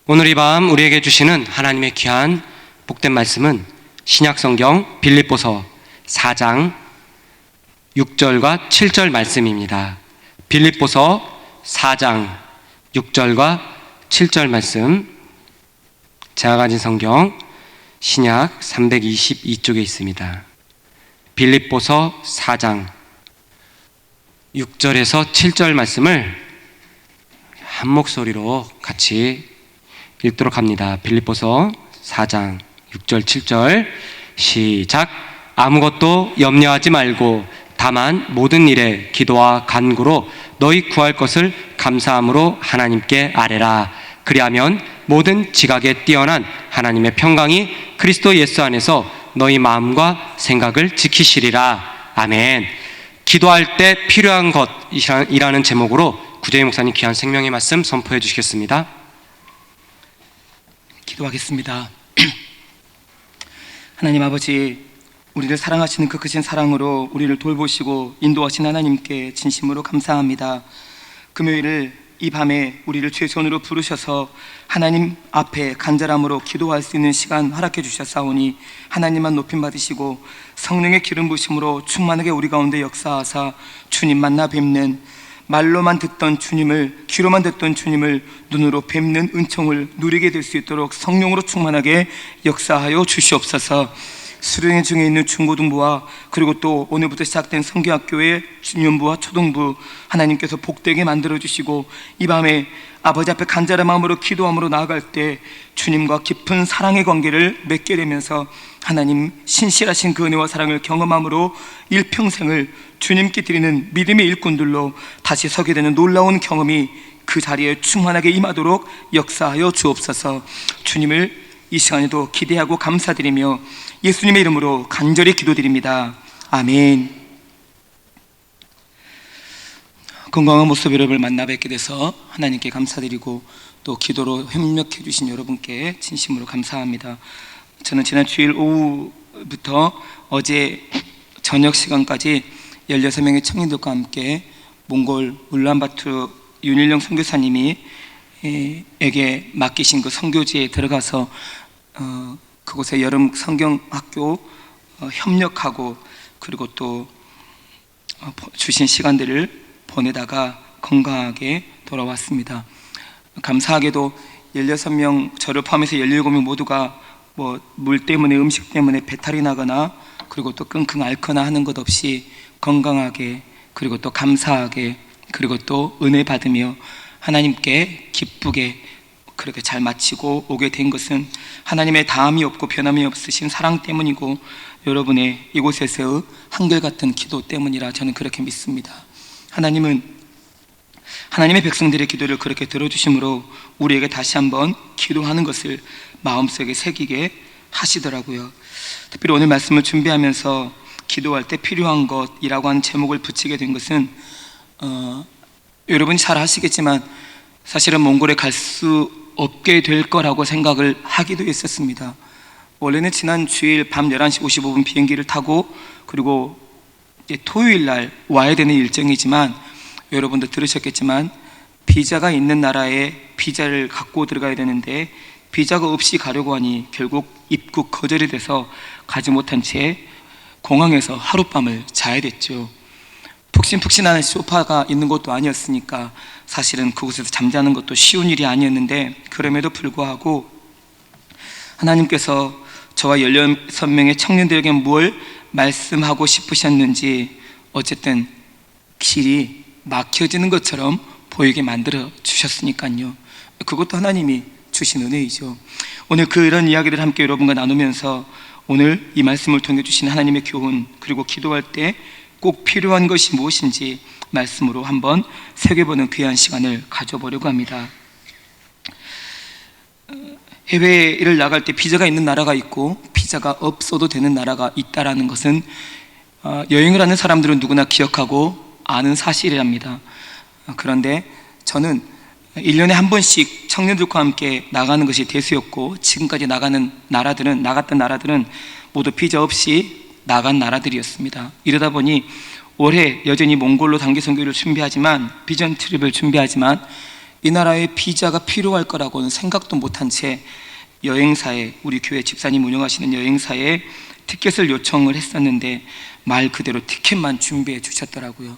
오늘 이 밤 우리에게 주시는 하나님의 귀한 복된 말씀은 신약성경 빌립보서 4장 6절과 7절 말씀입니다. 빌립보서 4장 6절과 7절 말씀, 제가 가진 성경 신약 322쪽에 있습니다. 빌립보서 4장 6절에서 7절 말씀을 한 목소리로 같이 읽도록 합니다. 빌립보서 4장 6절 7절 시작. 아무것도 염려하지 말고 다만 모든 일에 기도와 간구로 너희 구할 것을 감사함으로 하나님께 아뢰라. 그리하면 모든 지각에 뛰어난 하나님의 평강이 그리스도 예수 안에서 너희 마음과 생각을 지키시리라. 아멘. 기도할 때 필요한 것이라는 제목으로 구재희 목사님 귀한 생명의 말씀 선포해 주시겠습니다. 기도하겠습니다. 하나님 아버지, 우리를 사랑하시는 그 크신 사랑으로 우리를 돌보시고 인도하신 하나님께 진심으로 감사합니다. 금요일을 이 밤에 우리를 주의 손으로 부르셔서 하나님 앞에 간절함으로 기도할 수 있는 시간 허락해 주셨사오니 하나님만 높임 받으시고 성령의 기름 부으심으로 충만하게 우리 가운데 역사하사 주님 만나 뵙는, 말로만 듣던 주님을, 귀로만 듣던 주님을 눈으로 뵙는 은총을 누리게 될 수 있도록 성령으로 충만하게 역사하여 주시옵소서. 수련회 중에 있는 중고등부와 그리고 또 오늘부터 시작된 성교학교의 중년부와 초등부 하나님께서 복되게 만들어주시고 이 밤에 아버지 앞에 간절한 마음으로 기도함으로 나아갈 때 주님과 깊은 사랑의 관계를 맺게 되면서 하나님 신실하신 그 은혜와 사랑을 경험함으로 일평생을 주님께 드리는 믿음의 일꾼들로 다시 서게 되는 놀라운 경험이 그 자리에 충만하게 임하도록 역사하여 주옵소서. 주님을 이 시간에도 기대하고 감사드리며 예수님의 이름으로 간절히 기도드립니다. 아멘. 건강한 모습 여러분을 만나 뵙게 돼서 하나님께 감사드리고 또 기도로 협력해 주신 여러분께 진심으로 감사합니다. 저는 지난 주일 오후부터 어제 저녁 시간까지 16명의 청년들과 함께 몽골 울란바토르 윤일영 선교사님이 에게 맡기신 그 선교지에 들어가서 그곳에 여름 성경학교 협력하고 그리고 또 주신 시간들을 보내다가 건강하게 돌아왔습니다. 감사하게도 16명, 저를 포함해서 17명 모두가 물 때문에, 음식 때문에 배탈이 나거나 그리고 또 끙끙 앓거나 하는 것 없이 건강하게, 그리고 또 감사하게, 그리고 또 은혜 받으며 하나님께 기쁘게 그렇게 잘 마치고 오게 된 것은 하나님의 다함이 없고 변함이 없으신 사랑 때문이고 여러분의 이곳에서의 한결같은 기도 때문이라 저는 그렇게 믿습니다. 하나님은 하나님의 백성들의 기도를 그렇게 들어주심으로 우리에게 다시 한번 기도하는 것을 마음속에 새기게 하시더라고요. 특별히 오늘 말씀을 준비하면서 기도할 때 필요한 것이라고 하는 제목을 붙이게 된 것은 여러분이 잘 아시겠지만 사실은 몽골에 갈 수 없게 될 거라고 생각을 하기도 했었습니다. 원래는 지난 주일 밤 11시 55분 비행기를 타고 그리고 토요일 날 와야 되는 일정이지만 여러분들 들으셨겠지만 비자가 있는 나라에 비자를 갖고 들어가야 되는데 비자가 없이 가려고 하니 결국 입국 거절이 돼서 가지 못한 채 공항에서 하룻밤을 자야 됐죠. 푹신푹신한 소파가 있는 것도 아니었으니까 사실은 그곳에서 잠자는 것도 쉬운 일이 아니었는데 그럼에도 불구하고 하나님께서 저와 16명의 청년들에게 뭘 말씀하고 싶으셨는지 어쨌든 길이 막혀지는 것처럼 보이게 만들어 주셨으니까요. 그것도 하나님이 주신 은혜이죠. 오늘 그런 이야기를 함께 여러분과 나누면서 오늘 이 말씀을 통해 주신 하나님의 교훈, 그리고 기도할 때 꼭 필요한 것이 무엇인지 말씀으로 한번 새겨보는 귀한 시간을 가져보려고 합니다. 해외를 나갈 때 비자가 있는 나라가 있고 비자가 없어도 되는 나라가 있다는 것은 여행을 하는 사람들은 누구나 기억하고 아는 사실이랍니다. 그런데 저는 1년에 한 번씩 청년들과 함께 나가는 것이 대수였고 지금까지 나갔던 나라들은 모두 비자 없이 나간 나라들이었습니다. 이러다 보니 올해 여전히 몽골로 단기 선교를 준비하지만 비전 트립을 준비하지만 이 나라에 비자가 필요할 거라고는 생각도 못한 채 여행사에, 우리 교회 집사님 운영하시는 여행사에 티켓을 요청을 했었는데 말 그대로 티켓만 준비해 주셨더라고요.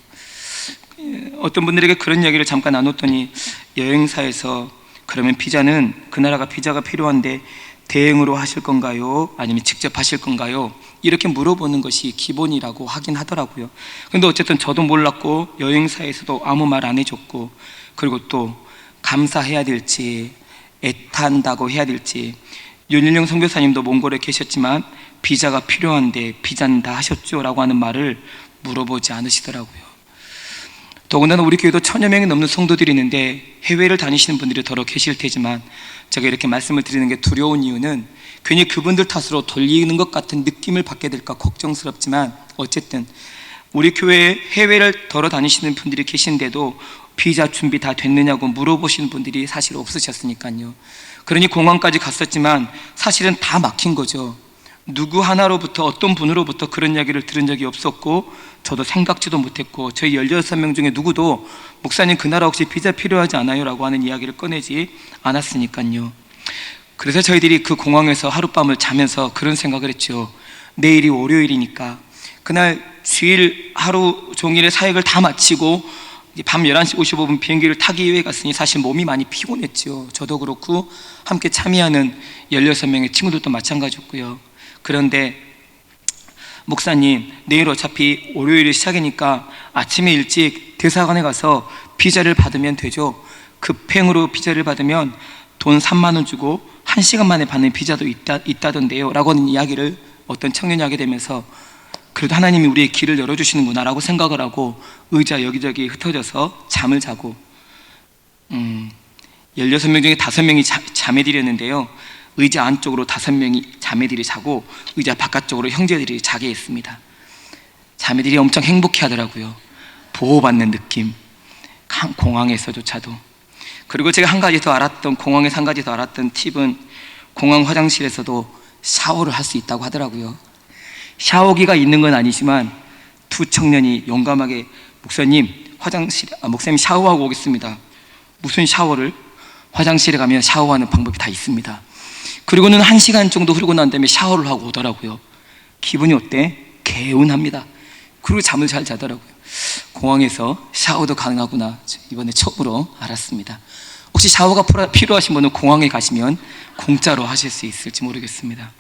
어떤 분들에게 그런 이야기를 잠깐 나눴더니 여행사에서 그러면 비자는, 그 나라가 비자가 필요한데 대행으로 하실 건가요? 아니면 직접 하실 건가요? 이렇게 물어보는 것이 기본이라고 하긴 하더라고요. 근데 어쨌든 저도 몰랐고 여행사에서도 아무 말 안 해줬고, 그리고 또 감사해야 될지 애탄다고 해야 될지, 윤일영 선교사님도 몽골에 계셨지만 비자가 필요한데 비자는 다 하셨죠? 라고 하는 말을 물어보지 않으시더라고요. 더군다나 우리 교회도 1000여 명이 넘는 성도들이 있는데 해외를 다니시는 분들이 더러 계실 테지만, 제가 이렇게 말씀을 드리는 게 두려운 이유는 괜히 그분들 탓으로 돌리는 것 같은 느낌을 받게 될까 걱정스럽지만, 어쨌든 우리 교회에 해외를 더러 다니시는 분들이 계신데도 비자 준비 다 됐느냐고 물어보시는 분들이 사실 없으셨으니까요. 그러니 공항까지 갔었지만 사실은 다 막힌 거죠. 누구 하나로부터, 어떤 분으로부터 그런 이야기를 들은 적이 없었고 저도 생각지도 못했고, 저희 16명 중에 누구도 목사님 그 나라 혹시 비자 필요하지 않아요? 라고 하는 이야기를 꺼내지 않았으니까요. 그래서 저희들이 그 공항에서 하룻밤을 자면서 그런 생각을 했죠. 내일이 월요일이니까 그날 주일 하루 종일의 사역을 다 마치고 밤 11시 55분 비행기를 타기 위해 갔으니 사실 몸이 많이 피곤했죠. 저도 그렇고 함께 참여하는 16명의 친구들도 마찬가지였고요. 그런데 목사님, 내일 어차피 월요일 시작이니까 아침에 일찍 대사관에 가서 비자를 받으면 되죠. 급행으로 비자를 받으면 돈 3만 원 주고 1시간 만에 받는 비자도 있다던데요 라고 하는 이야기를 어떤 청년이 하게 되면서, 그래도 하나님이 우리의 길을 열어주시는구나 라고 생각을 하고 의자 여기저기 흩어져서 잠을 자고, 16명 중에 5명이 자매들이었는데요, 의자 안쪽으로 5명이 자매들이 자고 의자 바깥쪽으로 형제들이 자게 했습니다. 자매들이 엄청 행복해 하더라고요. 보호받는 느낌, 공항에서조차도. 그리고 제가 공항에서 한 가지 더 알았던 팁은, 공항 화장실에서도 샤워를 할 수 있다고 하더라고요. 샤워기가 있는 건 아니지만 두 청년이 용감하게, 목사님 샤워하고 오겠습니다. 무슨 샤워를? 화장실에 가면 샤워하는 방법이 다 있습니다. 그리고는 1시간 정도 흐르고 난 다음에 샤워를 하고 오더라고요. 기분이 어때? 개운합니다. 그리고 잠을 잘 자더라고요. 공항에서 샤워도 가능하구나, 이번에 처음으로 알았습니다. 혹시 샤워가 필요하신 분은 공항에 가시면 공짜로 하실 수 있을지 모르겠습니다.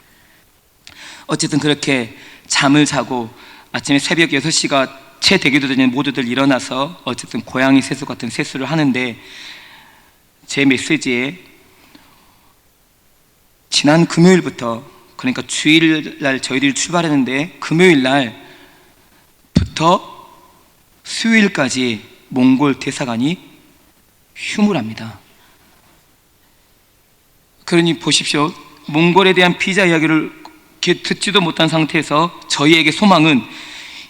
어쨌든 그렇게 잠을 자고 아침에 새벽 6시가 채 되기도 전에 모두들 일어나서 어쨌든 고양이 세수 같은 세수를 하는데, 제 메시지에 지난 금요일부터, 그러니까 주일날 저희들이 출발했는데 금요일 날부터 수요일까지 몽골 대사관이 휴무랍니다. 그러니 보십시오. 몽골에 대한 비자 이야기를 듣지도 못한 상태에서 저희에게 소망은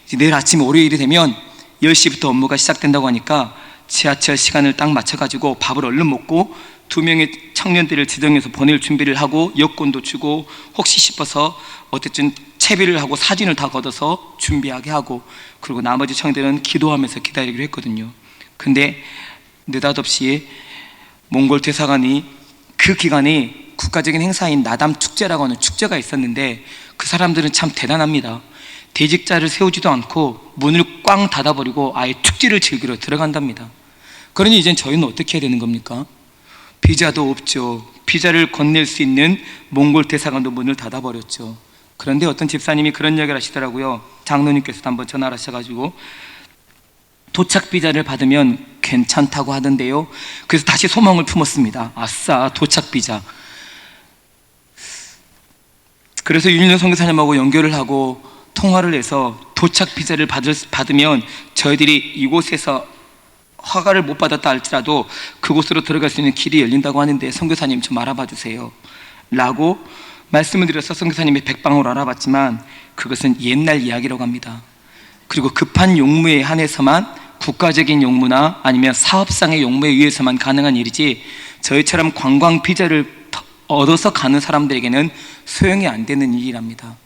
이제 내일 아침 월요일이 되면 10시부터 업무가 시작된다고 하니까 지하철 시간을 딱 맞춰가지고 밥을 얼른 먹고 2명의 청년들을 지정해서 보낼 준비를 하고 여권도 주고 혹시 싶어서 어쨌든 채비를 하고 사진을 다 걷어서 준비하게 하고, 그리고 나머지 청년들은 기도하면서 기다리기로 했거든요. 근데 느닷없이 몽골 대사관이 그 기간에 국가적인 행사인 나담 축제라고 하는 축제가 있었는데, 그 사람들은 참 대단합니다. 대직자를 세우지도 않고 문을 꽝 닫아버리고 아예 축제를 즐기러 들어간답니다. 그러니 이젠 저희는 어떻게 해야 되는 겁니까? 비자도 없죠. 비자를 건넬 수 있는 몽골 대사관도 문을 닫아버렸죠. 그런데 어떤 집사님이 그런 이야기를 하시더라고요. 장로님께서도 한번 전화를 하셔가지고 도착 비자를 받으면 괜찮다고 하던데요. 그래서 다시 소망을 품었습니다. 아싸, 도착 비자. 그래서 윤일영 선교사님하고 연결을 하고 통화를 해서 도착 비자를 받으면 저희들이 이곳에서 허가를 못 받았다 할지라도 그곳으로 들어갈 수 있는 길이 열린다고 하는데 선교사님 좀 알아봐 주세요 라고 말씀을 드려서 선교사님이 백방으로 알아봤지만 그것은 옛날 이야기라고 합니다. 그리고 급한 용무에 한해서만, 국가적인 용무나 아니면 사업상의 용무에 의해서만 가능한 일이지, 저희처럼 관광 비자를 얻어서 가는 사람들에게는 소용이 안 되는 일이랍니다.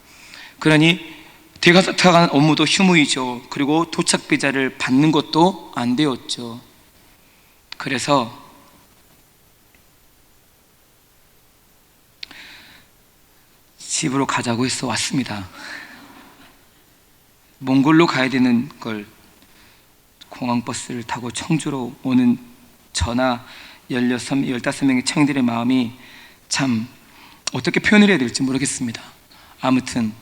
그러니 대사관 업무도 휴무이죠. 그리고 도착 비자를 받는 것도 안 되었죠. 그래서 집으로 가자고 해서 왔습니다. 몽골로 가야 되는 걸 공항버스를 타고 청주로 오는 저나 15명의 청년들의 마음이 참 어떻게 표현을 해야 될지 모르겠습니다. 아무튼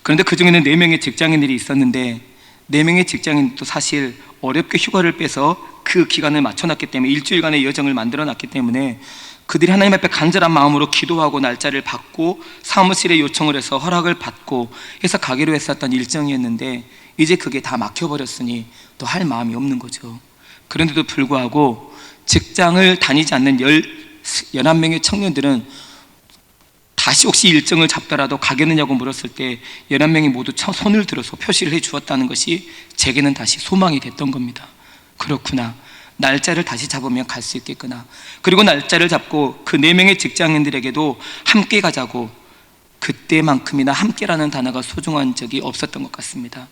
그런데 그 중에는 4명의 직장인들이 있었는데 4명의 직장인도 사실 어렵게 휴가를 빼서 그 기간을 맞춰놨기 때문에 일주일간의 여정을 만들어놨기 때문에 그들이 하나님 앞에 간절한 마음으로 기도하고 날짜를 받고 사무실에 요청을 해서 허락을 받고 해서 가기로 했었던 일정이었는데 이제 그게 다 막혀버렸으니 또 할 마음이 없는 거죠. 그런데도 불구하고 직장을 다니지 않는 11명의 청년들은 다시 혹시 일정을 잡더라도 가겠느냐고 물었을 때 11명이 모두 손을 들어서 표시를 해 주었다는 것이 제게는 다시 소망이 됐던 겁니다. 그렇구나, 날짜를 다시 잡으면 갈 수 있겠구나. 그리고 날짜를 잡고 그 4명의 직장인들에게도 함께 가자고, 그때만큼이나 함께라는 단어가 소중한 적이 없었던 것 같습니다.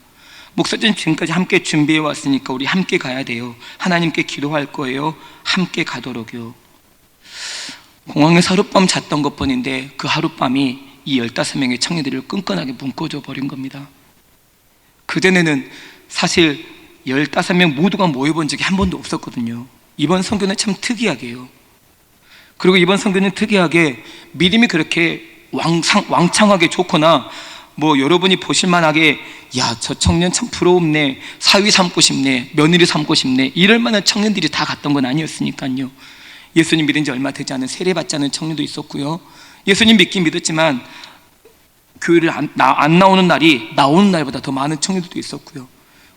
목사님 지금까지 함께 준비해 왔으니까 우리 함께 가야 돼요. 하나님께 기도할 거예요. 함께 가도록요. 공항에서 하룻밤 잤던 것뿐인데 그 하룻밤이 이 15명의 청년들을 끈끈하게 묶어줘 버린 겁니다. 그전에는 사실 15명 모두가 모여본 적이 한 번도 없었거든요. 이번 선교는 참 특이하게요. 그리고 이번 선교는 특이하게 믿음이 그렇게 왕창하게 좋거나 뭐 여러분이 보실만하게 야, 저 청년 참 부러움네, 사위 삼고 싶네, 며느리 삼고 싶네, 이럴 만한 청년들이 다 갔던 건 아니었으니까요. 예수님 믿은 지 얼마 되지 않은 세례받지 않은 청년도 있었고요. 예수님 믿긴 믿었지만 교회를 안 나오는 날이 나오는 날보다 더 많은 청년들도 있었고요.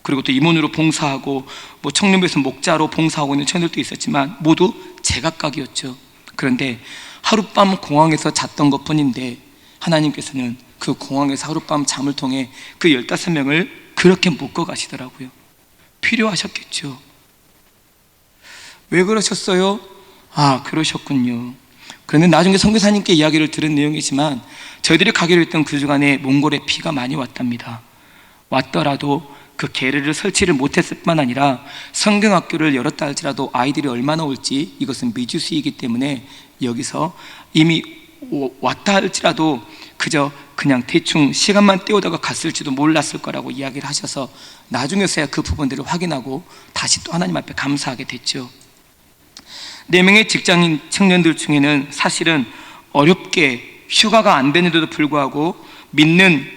그리고 또 임원으로 봉사하고 뭐 청년부에서 목자로 봉사하고 있는 청년들도 있었지만 모두 제각각이었죠. 그런데 하룻밤 공항에서 잤던 것뿐인데 하나님께서는 그 공항에서 하룻밤 잠을 통해 그 15명을 그렇게 묶어 가시더라고요. 필요하셨겠죠. 왜 그러셨어요? 아, 그러셨군요. 그런데 나중에 선교사님께 이야기를 들은 내용이지만 저희들이 가기로 했던 그 주간에 몽골에 비가 많이 왔답니다. 왔더라도 그 게르를 설치를 못했을 뿐만 아니라 성경학교를 열었다 할지라도 아이들이 얼마나 올지 이것은 미지수이기 때문에 여기서 이미 왔다 할지라도 그냥 대충 시간만 때우다가 갔을지도 몰랐을 거라고 이야기를 하셔서 나중에서야 그 부분들을 확인하고 다시 또 하나님 앞에 감사하게 됐죠. 4명의 직장인 청년들 중에는 사실은 어렵게 휴가가 안 되는데도 불구하고 믿는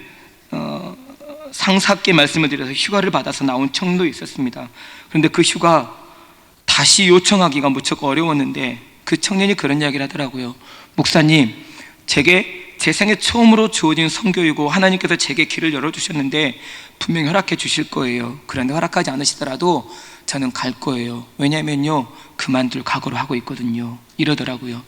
상사께 말씀을 드려서 휴가를 받아서 나온 청년도 있었습니다. 그런데 그 휴가 다시 요청하기가 무척 어려웠는데 그 청년이 그런 이야기를 하더라고요. 목사님, 제게 제 생애 처음으로 주어진 선교이고 하나님께서 제게 길을 열어주셨는데 분명히 허락해 주실 거예요. 그런데 허락하지 않으시더라도 저는 갈 거예요. 왜냐면요, 그만둘 각오를 하고 있거든요. 이러더라고요.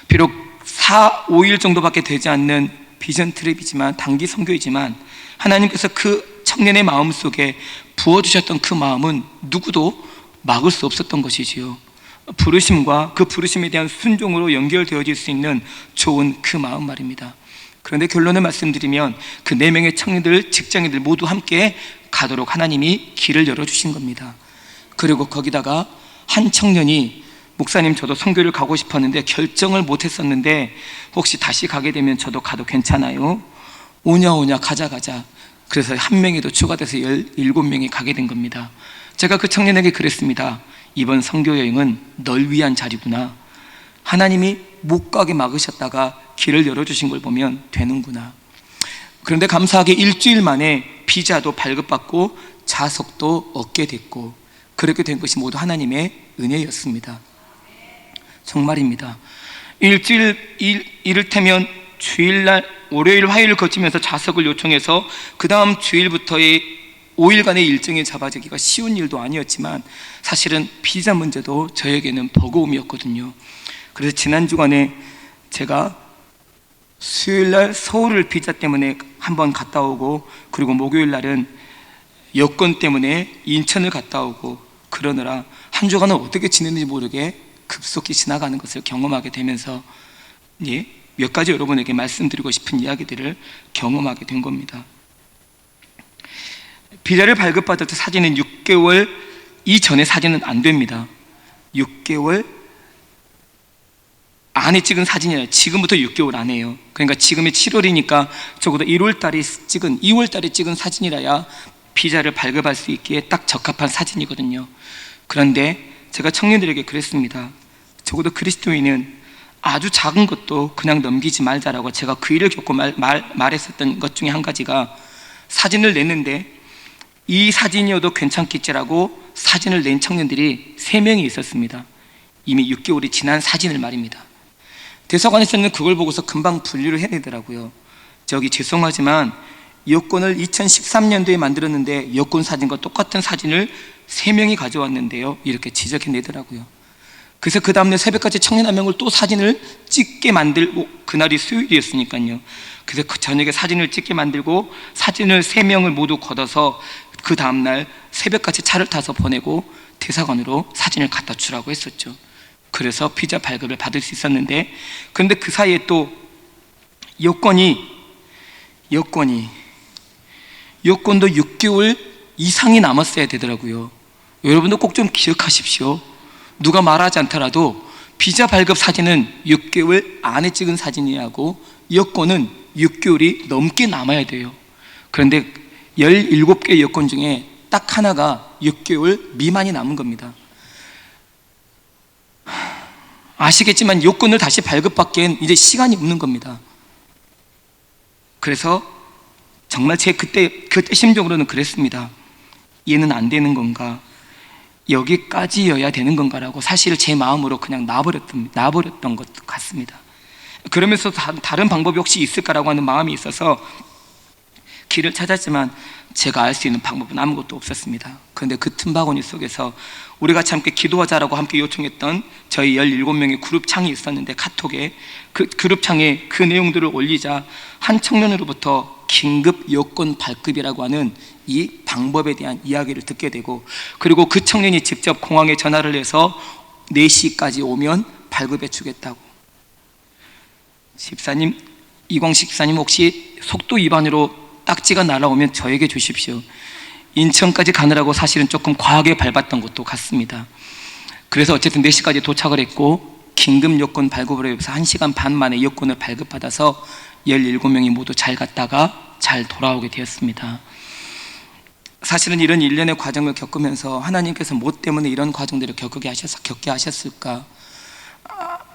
비록 4, 5일 정도밖에 되지 않는 비전 트립이지만, 단기 선교이지만 하나님께서 그 청년의 마음속에 부어주셨던 그 마음은 누구도 막을 수 없었던 것이지요. 부르심과 그 부르심에 대한 순종으로 연결되어질 수 있는 좋은 그 마음 말입니다. 그런데 결론을 말씀드리면 그 4명의 청년들, 직장인들 모두 함께 가도록 하나님이 길을 열어주신 겁니다. 그리고 거기다가 한 청년이 목사님, 저도 선교를 가고 싶었는데 결정을 못했었는데 혹시 다시 가게 되면 저도 가도 괜찮아요? 오냐 가자. 그래서 한 명이 더 추가돼서 17명이 가게 된 겁니다. 제가 그 청년에게 그랬습니다. 이번 선교 여행은 널 위한 자리구나. 하나님이 못 가게 막으셨다가 길을 열어주신 걸 보면 되는구나. 그런데 감사하게 일주일 만에 비자도 발급받고 좌석도 얻게 됐고, 그렇게 된 것이 모두 하나님의 은혜였습니다. 정말입니다. 이를테면 주일날 월요일 화요일을 거치면서 좌석을 요청해서 그 다음 주일부터의 5일간의 일정이 잡아지기가 쉬운 일도 아니었지만 사실은 비자 문제도 저에게는 버거움이었거든요. 그래서 지난 주간에 제가 수요일날 서울을 비자 때문에 한번 갔다 오고, 그리고 목요일날은 여권 때문에 인천을 갔다 오고, 그러느라 한 주간은 어떻게 지냈는지 모르게 급속히 지나가는 것을 경험하게 되면서 몇 가지 여러분에게 말씀드리고 싶은 이야기들을 경험하게 된 겁니다. 비자를 발급받을 때 사진은 6개월 이전의 사진은 안 됩니다. 6개월 안에 찍은 사진이에요. 지금부터 6개월 안에요. 그러니까 지금이 7월이니까 적어도 1월 달에 찍은, 2월 달에 찍은 사진이라야 비자를 발급할 수 있기에 딱 적합한 사진이거든요. 그런데 제가 청년들에게 그랬습니다. 적어도 그리스도인은 아주 작은 것도 그냥 넘기지 말자라고 제가 그 일을 겪고 말했었던 것 중에 한 가지가, 사진을 냈는데 이 사진이어도 괜찮겠지라고 사진을 낸 청년들이 3명이 있었습니다. 이미 6개월이 지난 사진을 말입니다. 대사관에서는 그걸 보고서 금방 분류를 해내더라고요. 저기 죄송하지만 여권을 2013년도에 만들었는데 여권 사진과 똑같은 사진을 3명이 가져왔는데요, 이렇게 지적해내더라고요. 그래서 그 다음날 새벽까지 청년 한 명을 또 사진을 찍게 만들고, 그날이 수요일이었으니까요. 그래서 그 저녁에 사진을 찍게 만들고 사진을 3명을 모두 걷어서 그 다음날 새벽까지 차를 타서 보내고 대사관으로 사진을 갖다 주라고 했었죠. 그래서 비자 발급을 받을 수 있었는데, 그런데 그 사이에 또 여권도 6개월 이상이 남았어야 되더라고요. 여러분도 꼭 좀 기억하십시오. 누가 말하지 않더라도 비자 발급 사진은 6개월 안에 찍은 사진이라고, 여권은 6개월이 넘게 남아야 돼요. 그런데 17개 여권 중에 딱 하나가 6개월 미만이 남은 겁니다. 아시겠지만 여권을 다시 발급받기엔 이제 시간이 없는 겁니다. 그래서 정말 제 그때 심정으로는 그랬습니다. 얘는 안 되는 건가? 여기까지여야 되는 건가라고 사실 제 마음으로 그냥 놔버렸던 것 같습니다. 그러면서 다른 방법이 혹시 있을까라고 하는 마음이 있어서 길을 찾았지만 제가 알 수 있는 방법은 아무것도 없었습니다. 그런데 그 틈바구니 속에서 우리 같이 함께 기도하자라고 함께 요청했던 저희 17명의 그룹창이 있었는데, 카톡에 그 그룹창에 그 내용들을 올리자 한 청년으로부터 긴급 여권 발급이라고 하는 이 방법에 대한 이야기를 듣게 되고, 그리고 그 청년이 직접 공항에 전화를 해서 4시까지 오면 발급해 주겠다고. 집사님, 이광식 집사님, 혹시 속도 위반으로 딱지가 날아오면 저에게 주십시오. 인천까지 가느라고 사실은 조금 과하게 밟았던 것도 같습니다. 그래서 어쨌든 4시까지 도착을 했고 긴급 여권 발급으로 해서 1시간 반 만에 여권을 발급받아서 17명이 모두 잘 갔다가 잘 돌아오게 되었습니다. 사실은 이런 일련의 과정을 겪으면서 하나님께서 뭐 때문에 이런 과정들을 겪게 하셨을까?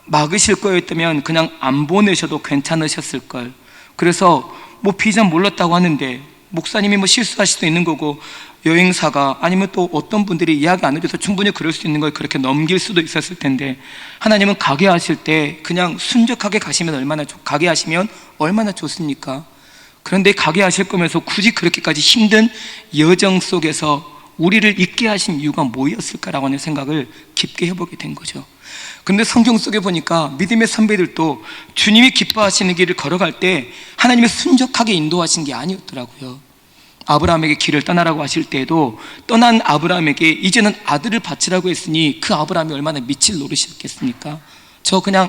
막으실 거였다면 그냥 안 보내셔도 괜찮으셨을 걸. 그래서 뭐 비자 몰랐다고 하는데 목사님이 뭐 실수하실 수도 있는 거고, 여행사가 아니면 또 어떤 분들이 이야기 안 해줘서 충분히 그럴 수 있는 걸 그렇게 넘길 수도 있었을 텐데, 하나님은 가게 하실 때 그냥 순적하게 가시면 가게 하시면 얼마나 좋습니까? 그런데 가게 하실 거면서 굳이 그렇게까지 힘든 여정 속에서 우리를 있게 하신 이유가 뭐였을까라고 하는 생각을 깊게 해보게 된 거죠. 그런데 성경 속에 보니까 믿음의 선배들도 주님이 기뻐하시는 길을 걸어갈 때 하나님이 순적하게 인도하신 게 아니었더라고요. 아브라함에게 길을 떠나라고 하실 때에도 떠난 아브라함에게 이제는 아들을 바치라고 했으니 그 아브라함이 얼마나 미칠 노릇이었겠습니까? 저 그냥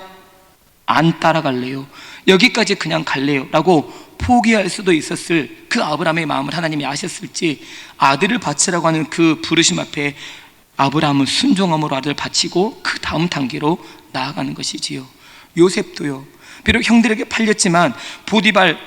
안 따라갈래요, 여기까지 그냥 갈래요 라고 포기할 수도 있었을 그 아브라함의 마음을 하나님이 아셨을지, 아들을 바치라고 하는 그 부르심 앞에 아브라함은 순종함으로 아들을 바치고 그 다음 단계로 나아가는 것이지요. 요셉도요, 비록 형들에게 팔렸지만 보디발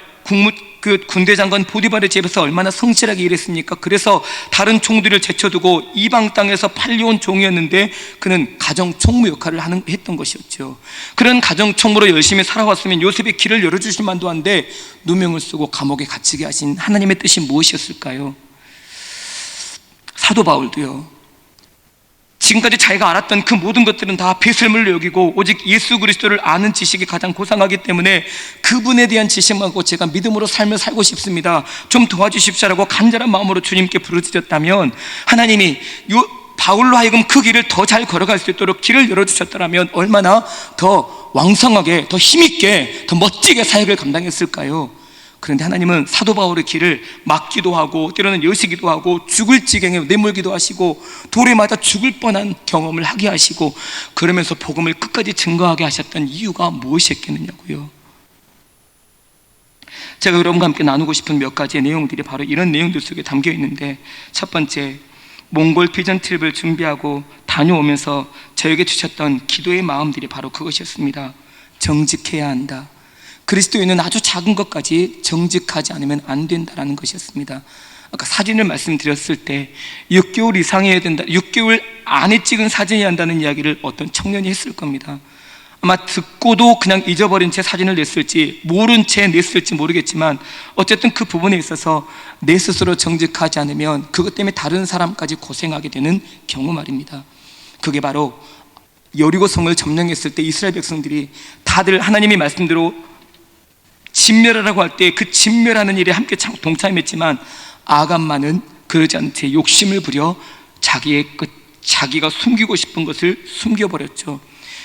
군대 장관 보디발의 집에서 얼마나 성실하게 일했습니까? 그래서 다른 종들을 제쳐두고 이방 땅에서 팔려온 종이었는데 그는 가정 총무 역할을 했던 것이었죠. 그런 가정 총무로 열심히 살아왔으면 요셉의 길을 열어주실 만도 한데 누명을 쓰고 감옥에 갇히게 하신 하나님의 뜻이 무엇이었을까요? 사도 바울도요, 지금까지 자기가 알았던 그 모든 것들은 다 배설물로 여기고 오직 예수 그리스도를 아는 지식이 가장 고상하기 때문에 그분에 대한 지식만고 제가 믿음으로 삶을 살고 싶습니다, 좀 도와주십시오라고 간절한 마음으로 주님께 부르짖었다면 하나님이 바울로 하여금 그 길을 더 잘 걸어갈 수 있도록 길을 열어주셨더라면 얼마나 더 왕성하게, 더 힘있게, 더 멋지게 사역을 감당했을까요? 그런데 하나님은 사도 바울의 길을 막기도 하고 때로는 여시기도 하고 죽을 지경에 내몰기도 하시고 돌에 맞아 죽을 뻔한 경험을 하게 하시고 그러면서 복음을 끝까지 증거하게 하셨던 이유가 무엇이었겠느냐고요. 제가 여러분과 함께 나누고 싶은 몇 가지의 내용들이 바로 이런 내용들 속에 담겨 있는데, 첫 번째, 몽골 비전 트립을 준비하고 다녀오면서 저에게 주셨던 기도의 마음들이 바로 그것이었습니다. 정직해야 한다. 그리스도인은 아주 작은 것까지 정직하지 않으면 안 된다라는 것이었습니다. 아까 사진을 말씀드렸을 때 6개월 이상이어야 된다, 6개월 안에 찍은 사진이어야 한다는 이야기를 어떤 청년이 했을 겁니다. 아마 듣고도 그냥 잊어버린 채 사진을 냈을지 모른 채 냈을지 모르겠지만 어쨌든 그 부분에 있어서 내 스스로 정직하지 않으면 그것 때문에 다른 사람까지 고생하게 되는 경우 말입니다. 그게 바로 여리고 성을 점령했을 때 이스라엘 백성들이 다들 하나님의 말씀대로 진멸하라고 할 때 그 진멸하는 일에 함께 동참했지만 아간만은 그러지 않은 채 욕심을 부려 자기가 숨기고 싶은 것을 숨겨버렸죠.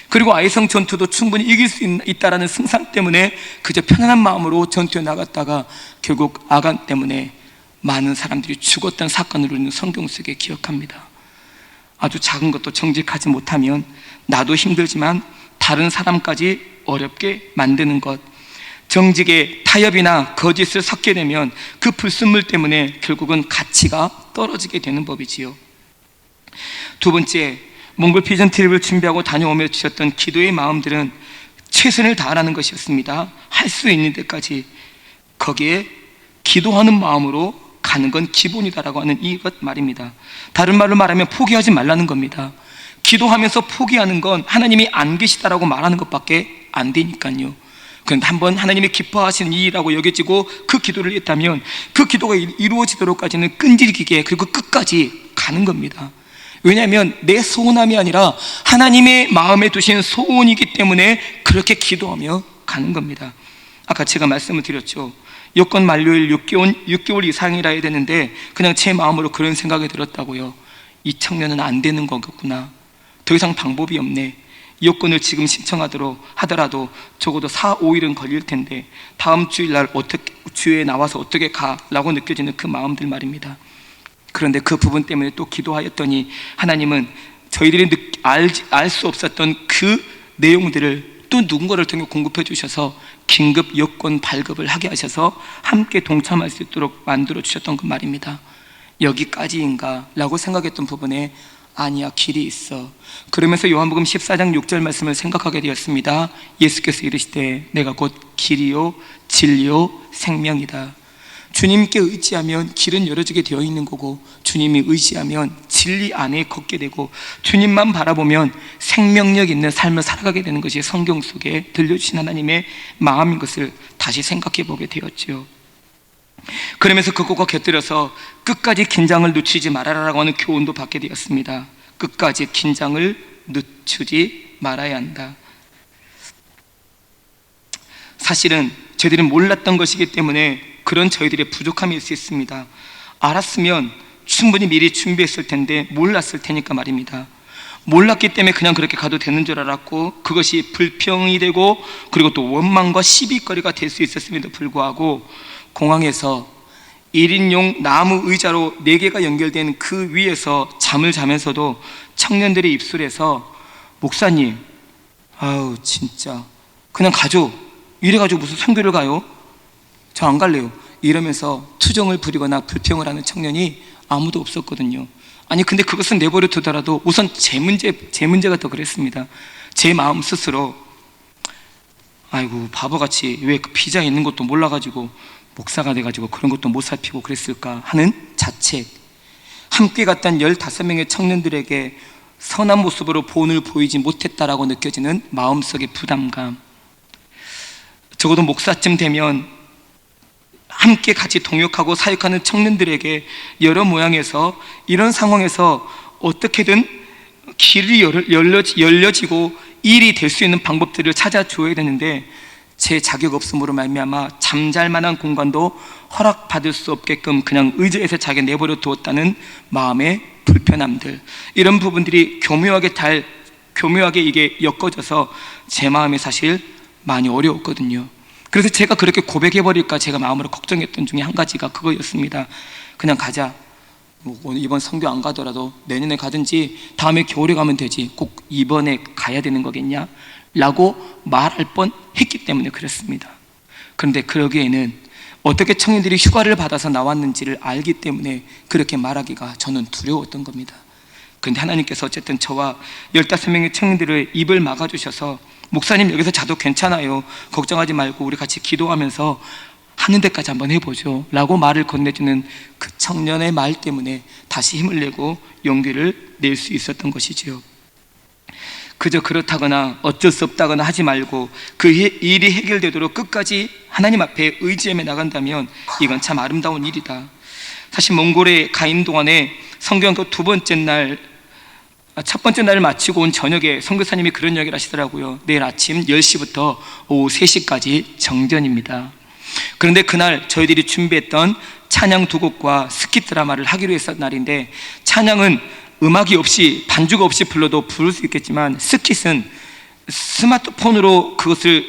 그리고 아이성 전투도 충분히 이길 수 있다라는 승산 때문에 그저 편안한 마음으로 전투에 나갔다가 결국 아간 때문에 많은 사람들이 죽었던 사건을 우리는 성경 속에 기억합니다. 아주 작은 것도 정직하지 못하면 나도 힘들지만 다른 사람까지 어렵게 만드는 것, 정직에 타협이나 거짓을 섞게 되면 그 불순물 때문에 결국은 가치가 떨어지게 되는 법이지요. 두 번째, 몽골 피전 트립을 준비하고 다녀오며 주셨던 기도의 마음들은 최선을 다하라는 것이었습니다. 할 수 있는 데까지. 거기에 기도하는 마음으로 가는 건 기본이다라고 하는 이것 말입니다. 다른 말로 말하면 포기하지 말라는 겁니다. 기도하면서 포기하는 건 하나님이 안 계시다라고 말하는 것밖에 안 되니까요. 그런데 한번 하나님이 기뻐하시는 일이라고 여겨지고 그 기도를 했다면 그 기도가 이루어지도록까지는 끈질기게 그리고 끝까지 가는 겁니다. 왜냐하면 내 소원함이 아니라 하나님의 마음에 두신 소원이기 때문에 그렇게 기도하며 가는 겁니다. 아까 제가 말씀을 드렸죠. 여권 만료일 6개월 이상이라 해야 되는데 그냥 제 마음으로 그런 생각이 들었다고요. 이 청년은 안 되는 거겠구나. 더 이상 방법이 없네. 여권을 지금 신청하도록 하더라도 적어도 4, 5일은 걸릴 텐데 다음 주일날 주에 나와서 어떻게 가라고 느껴지는 그 마음들 말입니다. 그런데 그 부분 때문에 또 기도하였더니 하나님은 저희들이 알 수 없었던 그 내용들을 또 누군가를 통해 공급해 주셔서 긴급 여권 발급을 하게 하셔서 함께 동참할 수 있도록 만들어 주셨던 그 말입니다. 여기까지인가 라고 생각했던 부분에 아니야, 길이 있어. 그러면서 요한복음 14장 6절 말씀을 생각하게 되었습니다. 예수께서 이르시되 내가 곧 길이요 진리요 생명이다. 주님께 의지하면 길은 열어지게 되어 있는 거고, 주님이 의지하면 진리 안에 걷게 되고, 주님만 바라보면 생명력 있는 삶을 살아가게 되는 것이 성경 속에 들려주신 하나님의 마음인 것을 다시 생각해 보게 되었죠. 그러면서 그것과 곁들여서 끝까지 긴장을 늦추지 말아라라고 하는 교훈도 받게 되었습니다. 끝까지 긴장을 늦추지 말아야 한다. 사실은 저희들이 몰랐던 것이기 때문에 그런 저희들의 부족함일 수 있습니다. 알았으면 충분히 미리 준비했을 텐데 몰랐을 테니까 말입니다. 몰랐기 때문에 그냥 그렇게 가도 되는 줄 알았고, 그것이 불평이 되고 그리고 또 원망과 시비거리가 될 수 있었음에도 불구하고 공항에서 1인용 나무 의자로 4개가 연결된 그 위에서 잠을 자면서도 청년들의 입술에서 목사님, 아우 진짜 그냥 가죠. 이래가지고 무슨 선교를 가요? 저 안 갈래요. 이러면서 투정을 부리거나 불평을 하는 청년이 아무도 없었거든요. 아니 근데 그것은 내버려 두더라도 우선 제 문제가 더 그랬습니다. 제 마음 스스로 아이고 바보같이 왜 그 비자에 있는 것도 몰라가지고 목사가 돼가지고 그런 것도 못 살피고 그랬을까 하는 자책. 함께 갔던 15명의 청년들에게 선한 모습으로 본을 보이지 못했다라고 느껴지는 마음속의 부담감. 적어도 목사쯤 되면 함께 같이 동역하고 사역하는 청년들에게 여러 모양에서 이런 상황에서 어떻게든 길이 열려지고 일이 될 수 있는 방법들을 찾아줘야 되는데, 제 자격 없음으로 말미암아 잠잘 만한 공간도 허락받을 수 없게끔 그냥 의자에서 자기 내버려 두었다는 마음의 불편함들, 이런 부분들이 교묘하게 이게 엮어져서 제 마음이 사실 많이 어려웠거든요. 그래서 제가 그렇게 고백해버릴까 제가 마음으로 걱정했던 중에 한 가지가 그거였습니다. 그냥 가자. 뭐 이번 선교 안 가더라도 내년에 가든지 다음에 겨울에 가면 되지, 꼭 이번에 가야 되는 거겠냐? 라고 말할 뻔 했기 때문에 그랬습니다. 그런데 그러기에는 어떻게 청년들이 휴가를 받아서 나왔는지를 알기 때문에 그렇게 말하기가 저는 두려웠던 겁니다. 그런데 하나님께서 어쨌든 저와 15명의 청년들의 입을 막아주셔서 목사님 여기서 자도 괜찮아요. 걱정하지 말고 우리 같이 기도하면서 하는 데까지 한번 해보죠 라고 말을 건네주는 그 청년의 말 때문에 다시 힘을 내고 용기를 낼 수 있었던 것이지요. 그저 그렇다거나 어쩔 수 없다거나 하지 말고 그 일이 해결되도록 끝까지 하나님 앞에 의지하며 나간다면 이건 참 아름다운 일이다. 사실 몽골에 가 있는 동안에 성경학교 첫 번째 날을 마치고 온 저녁에 선교사님이 그런 이야기를 하시더라고요. 내일 아침 10시부터 오후 3시까지 정전입니다. 그런데 그날 저희들이 준비했던 찬양 두 곡과 스킷 드라마를 하기로 했던 날인데, 찬양은 음악이 없이 반주가 없이 불러도 부를 수 있겠지만 스킷은 스마트폰으로 그것을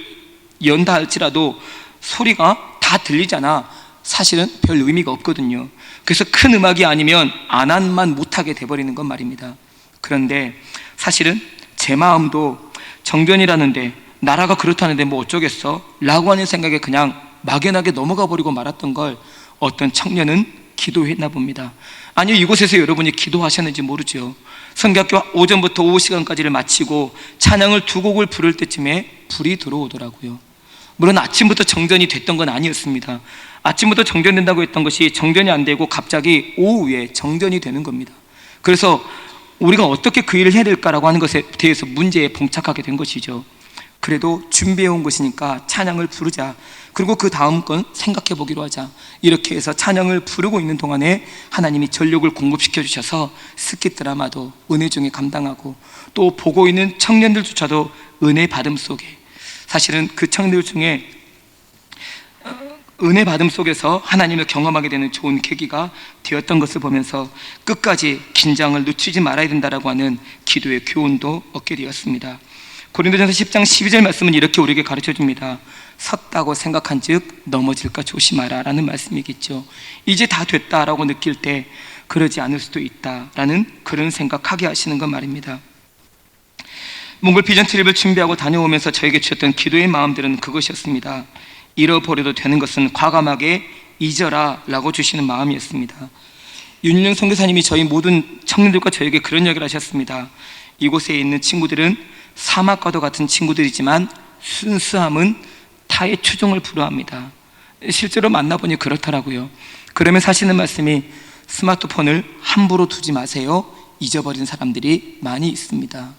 연다 할지라도 소리가 다 들리잖아. 사실은 별 의미가 없거든요. 그래서 큰 음악이 아니면 안한만 못하게 돼버리는 건 말입니다. 그런데 사실은 제 마음도 정전이라는데 나라가 그렇다는데 뭐 어쩌겠어 라고 하는 생각에 그냥 막연하게 넘어가 버리고 말았던 걸 어떤 청년은 기도했나 봅니다. 아니요, 이곳에서 여러분이 기도하셨는지 모르죠. 성경학교 오전부터 오후 시간까지를 마치고 찬양을 두 곡을 부를 때쯤에 불이 들어오더라고요. 물론 아침부터 정전이 됐던 건 아니었습니다. 아침부터 정전된다고 했던 것이 정전이 안 되고 갑자기 오후에 정전이 되는 겁니다. 그래서 우리가 어떻게 그 일을 해야 될까라고 하는 것에 대해서 문제에 봉착하게 된 것이죠. 그래도 준비해 온 것이니까 찬양을 부르자. 그리고 그 다음 건 생각해 보기로 하자. 이렇게 해서 찬양을 부르고 있는 동안에 하나님이 전력을 공급시켜 주셔서 스킷 드라마도 은혜 중에 감당하고, 또 보고 있는 청년들조차도 은혜 받음 속에, 사실은 그 청년들 중에 은혜 받음 속에서 하나님을 경험하게 되는 좋은 계기가 되었던 것을 보면서 끝까지 긴장을 늦추지 말아야 된다라고 하는 기도의 교훈도 얻게 되었습니다. 고린도전서 10장 12절 말씀은 이렇게 우리에게 가르쳐 줍니다. 섰다고 생각한 즉 넘어질까 조심하라 라는 말씀이겠죠. 이제 다 됐다라고 느낄 때 그러지 않을 수도 있다라는 그런 생각하게 하시는 건 말입니다. 몽골 비전 트립을 준비하고 다녀오면서 저에게 주셨던 기도의 마음들은 그것이었습니다. 잃어버려도 되는 것은 과감하게 잊어라 라고 주시는 마음이었습니다. 윤영 선교사님이 저희 모든 청년들과 저에게 그런 이야기를 하셨습니다. 이곳에 있는 친구들은 사막과도 같은 친구들이지만 순수함은 타의 추종을 불허합니다. 실제로 만나보니 그렇더라고요. 그러면서 하시는 말씀이 스마트폰을 함부로 두지 마세요. 잊어버린 사람들이 많이 있습니다.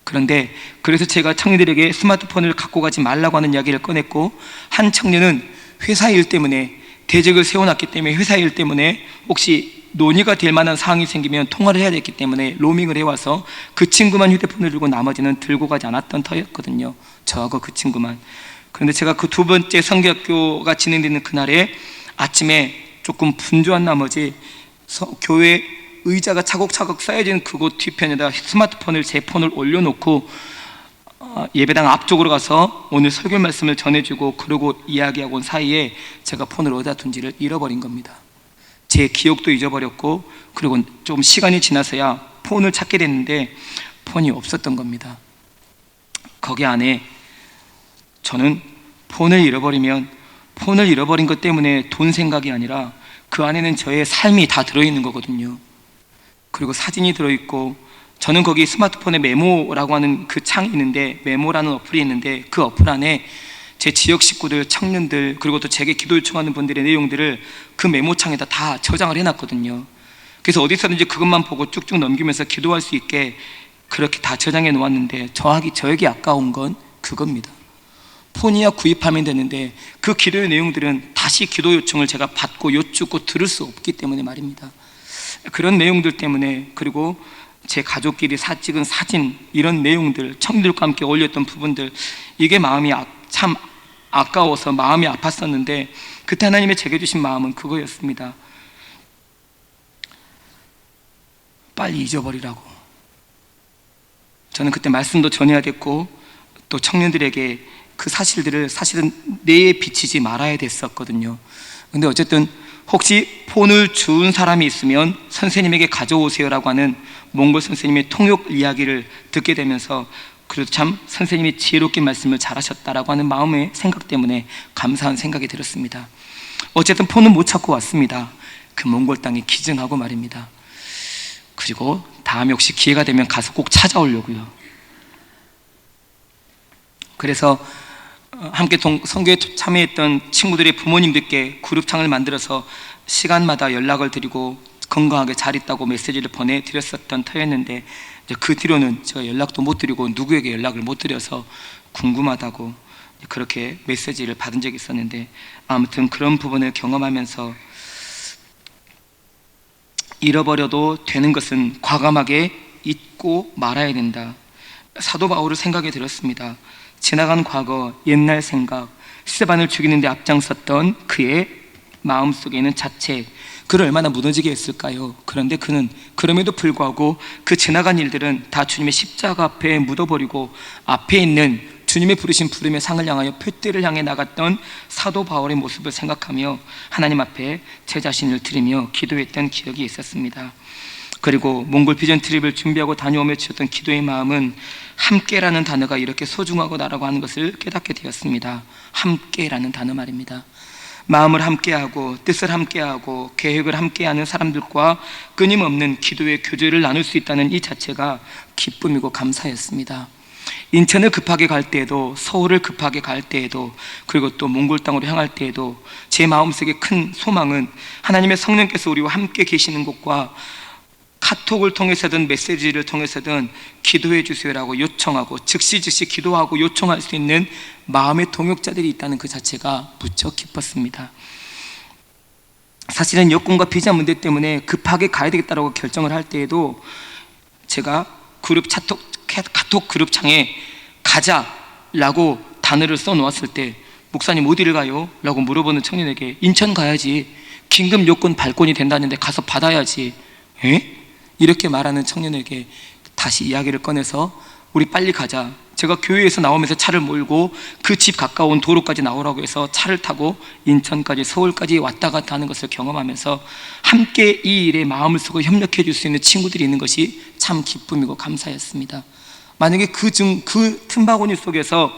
그런데 그래서 제가 청년들에게 스마트폰을 갖고 가지 말라고 하는 이야기를 꺼냈고, 한 청년은 회사 일 때문에 대책을 세워놨기 때문에 회사 일 때문에 혹시 논의가 될 만한 사항이 생기면 통화를 해야 됐기 때문에 로밍을 해와서 그 친구만 휴대폰을 들고 나머지는 들고 가지 않았던 터였거든요. 저하고 그 친구만. 그런데 제가 그 두 번째 성경학교가 진행되는 그날에 아침에 조금 분주한 나머지 교회 의자가 차곡차곡 쌓여진 그곳 뒤편에다 스마트폰을, 제 폰을 올려놓고 예배당 앞쪽으로 가서 오늘 설교 말씀을 전해주고 그러고 이야기하고 온 사이에 제가 폰을 어디다 둔지를 잃어버린 겁니다. 제 기억도 잊어버렸고, 그리고 좀 시간이 지나서야 폰을 찾게 됐는데 폰이 없었던 겁니다. 거기 안에 저는 폰을 잃어버린 것 때문에 돈 생각이 아니라 그 안에는 저의 삶이 다 들어있는 거거든요. 그리고 사진이 들어있고, 저는 거기 스마트폰에 메모라고 하는 그 창이 있는데, 메모라는 어플이 있는데 그 어플 안에 제 지역 식구들, 청년들, 그리고 또 제게 기도 요청하는 분들의 내용들을 그 메모창에다 다 저장을 해놨거든요. 그래서 어디서든지 그것만 보고 쭉쭉 넘기면서 기도할 수 있게 그렇게 다 저장해 놓았는데, 저에게 아까운 건 그겁니다. 폰이야 구입하면 되는데 그 기도의 내용들은 다시 기도 요청을 제가 받고 여쭙고 들을 수 없기 때문에 말입니다. 그런 내용들 때문에, 그리고 제 가족끼리 찍은 사진, 이런 내용들, 청년들과 함께 올렸던 부분들, 이게 마음이 참 아까워서 마음이 아팠었는데, 그때 하나님의 제게 주신 마음은 그거였습니다. 빨리 잊어버리라고. 저는 그때 말씀도 전해야 됐고, 또 청년들에게 그 사실들을 사실은 뇌에 비치지 말아야 됐었거든요. 근데 어쨌든 혹시 폰을 준 사람이 있으면 선생님에게 가져오세요라고 하는 몽골 선생님의 통역 이야기를 듣게 되면서, 그래도 참 선생님이 지혜롭게 말씀을 잘하셨다라고 하는 마음의 생각 때문에 감사한 생각이 들었습니다. 어쨌든 폰은 못 찾고 왔습니다. 그 몽골 땅에 기증하고 말입니다. 그리고 다음에 혹시 기회가 되면 가서 꼭 찾아오려고요. 그래서 함께 선교에 참여했던 친구들의 부모님들께 그룹창을 만들어서 시간마다 연락을 드리고 건강하게 잘 있다고 메시지를 보내드렸었던 터였는데, 이제 그 뒤로는 제가 연락도 못 드리고 누구에게 연락을 못 드려서 궁금하다고 그렇게 메시지를 받은 적이 있었는데, 아무튼 그런 부분을 경험하면서 잃어버려도 되는 것은 과감하게 잊고 말아야 된다. 사도 바울을 생각이 들었습니다. 지나간 과거, 옛날 생각, 스데반을 죽이는 데 앞장섰던 그의 마음속에 있는 자책, 그를 얼마나 무너지게 했을까요? 그런데 그는 그럼에도 불구하고 그 지나간 일들은 다 주님의 십자가 앞에 묻어버리고 앞에 있는 주님의 부르신 부름의 상을 향하여 표대를 향해 나갔던 사도 바울의 모습을 생각하며 하나님 앞에 제 자신을 드리며 기도했던 기억이 있었습니다. 그리고 몽골 비전 트립을 준비하고 다녀오며 주셨던 기도의 마음은 함께라는 단어가 이렇게 소중하고 나라고 하는 것을 깨닫게 되었습니다. 함께라는 단어 말입니다. 마음을 함께하고 뜻을 함께하고 계획을 함께하는 사람들과 끊임없는 기도의 교제를 나눌 수 있다는 이 자체가 기쁨이고 감사였습니다. 인천을 급하게 갈 때에도, 서울을 급하게 갈 때에도, 그리고 또 몽골 땅으로 향할 때에도 제 마음속에 큰 소망은 하나님의 성령께서 우리와 함께 계시는 곳과 카톡을 통해서든 메시지를 통해서든 기도해 주세요라고 요청하고 즉시 기도하고 요청할 수 있는 마음의 동역자들이 있다는 그 자체가 무척 기뻤습니다. 사실은 여권과 비자 문제 때문에 급하게 가야 되겠다고 결정을 할 때에도 제가 카톡 그룹창에 가자라고 단어를 써놓았을 때, 목사님 어디를 가요? 라고 물어보는 청년에게 인천 가야지, 긴급 요건 발권이 된다는데 가서 받아야지. 에? 이렇게 말하는 청년에게 다시 이야기를 꺼내서 우리 빨리 가자. 제가 교회에서 나오면서 차를 몰고 그 집 가까운 도로까지 나오라고 해서 차를 타고 인천까지, 서울까지 왔다 갔다 하는 것을 경험하면서 함께 이 일에 마음을 쓰고 협력해 줄 수 있는 친구들이 있는 것이 참 기쁨이고 감사였습니다. 만약에 그 틈바구니 속에서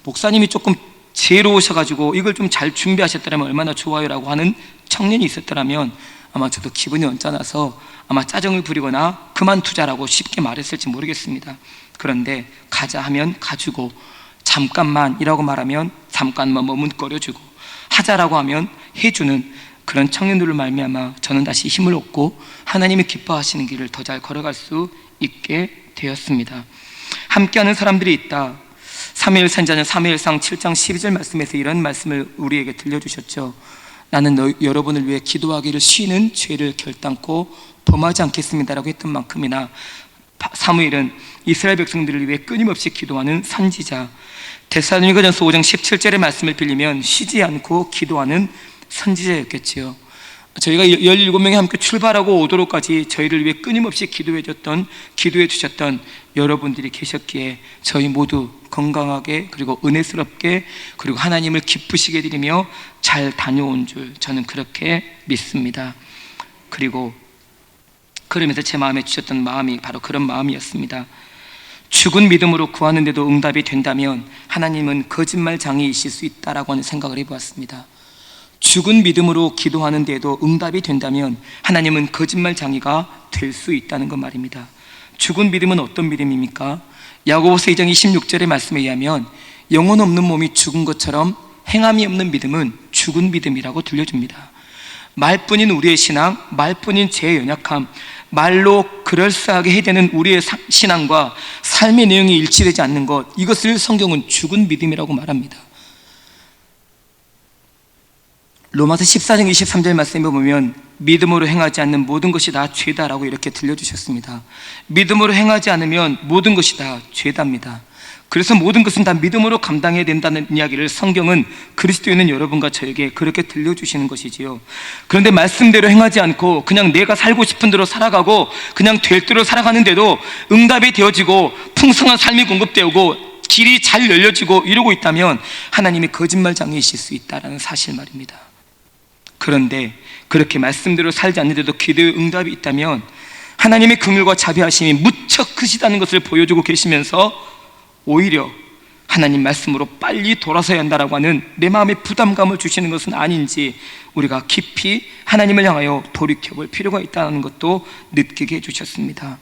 목사님이 조금 지혜로우셔가지고 이걸 좀 잘 준비하셨더라면 얼마나 좋아요라고 하는 청년이 있었더라면 아마 저도 기분이 언짢아서 아마 짜증을 부리거나 그만두자라고 쉽게 말했을지 모르겠습니다. 그런데 가자 하면 가주고, 잠깐만이라고 말하면 잠깐만 머뭇거려주고, 하자라고 하면 해주는 그런 청년들을 말미암아 저는 다시 힘을 얻고 하나님이 기뻐하시는 길을 더 잘 걸어갈 수 있게 되었습니다. 함께하는 사람들이 있다. 사무엘 선지자 사무엘상 7장 12절 말씀에서 이런 말씀을 우리에게 들려주셨죠. 나는 여러분을 위해 기도하기를 쉬는 죄를 결단코 범하지 않겠습니다라고 했던 만큼이나 사무엘은 이스라엘 백성들을 위해 끊임없이 기도하는 선지자, 데살로니가전서 5장 17절의 말씀을 빌리면 쉬지 않고 기도하는 선지자였겠지요. 저희가 17명이 함께 출발하고 오도록까지 저희를 위해 끊임없이 기도해 주셨던 여러분들이 계셨기에 저희 모두 건강하게, 그리고 은혜스럽게, 그리고 하나님을 기쁘시게 드리며 잘 다녀온 줄 저는 그렇게 믿습니다. 그리고 그러면서 제 마음에 주셨던 마음이 바로 그런 마음이었습니다. 죽은 믿음으로 구하는데도 응답이 된다면 하나님은 거짓말장애이실 수 있다라고 하는 생각을 해보았습니다. 죽은 믿음으로 기도하는데도 응답이 된다면 하나님은 거짓말장애가 될 수 있다는 것 말입니다. 죽은 믿음은 어떤 믿음입니까? 야고보서 2장 26절의 말씀에 의하면 영혼 없는 몸이 죽은 것처럼 행함이 없는 믿음은 죽은 믿음이라고 들려줍니다. 말뿐인 우리의 신앙, 말뿐인 제 연약함, 말로 그럴싸하게 해야 되는 우리의 신앙과 삶의 내용이 일치되지 않는 것, 이것을 성경은 죽은 믿음이라고 말합니다. 로마서 14장 23절 말씀에 보면 믿음으로 행하지 않는 모든 것이 다 죄다라고 이렇게 들려주셨습니다. 믿음으로 행하지 않으면 모든 것이 다 죄답니다. 그래서 모든 것은 다 믿음으로 감당해야 된다는 이야기를 성경은 그리스도에 있는 여러분과 저에게 그렇게 들려주시는 것이지요. 그런데 말씀대로 행하지 않고 그냥 내가 살고 싶은 대로 살아가고 그냥 될 대로 살아가는데도 응답이 되어지고 풍성한 삶이 공급되고 길이 잘 열려지고 이러고 있다면 하나님이 거짓말장애이실 수 있다는 사실 말입니다. 그런데 그렇게 말씀대로 살지 않는데도 기도의 응답이 있다면 하나님의 긍휼과 자비하심이 무척 크시다는 것을 보여주고 계시면서 오히려 하나님 말씀으로 빨리 돌아서야 한다라고 하는 내 마음에 부담감을 주시는 것은 아닌지 우리가 깊이 하나님을 향하여 돌이켜볼 필요가 있다는 것도 느끼게 해주셨습니다.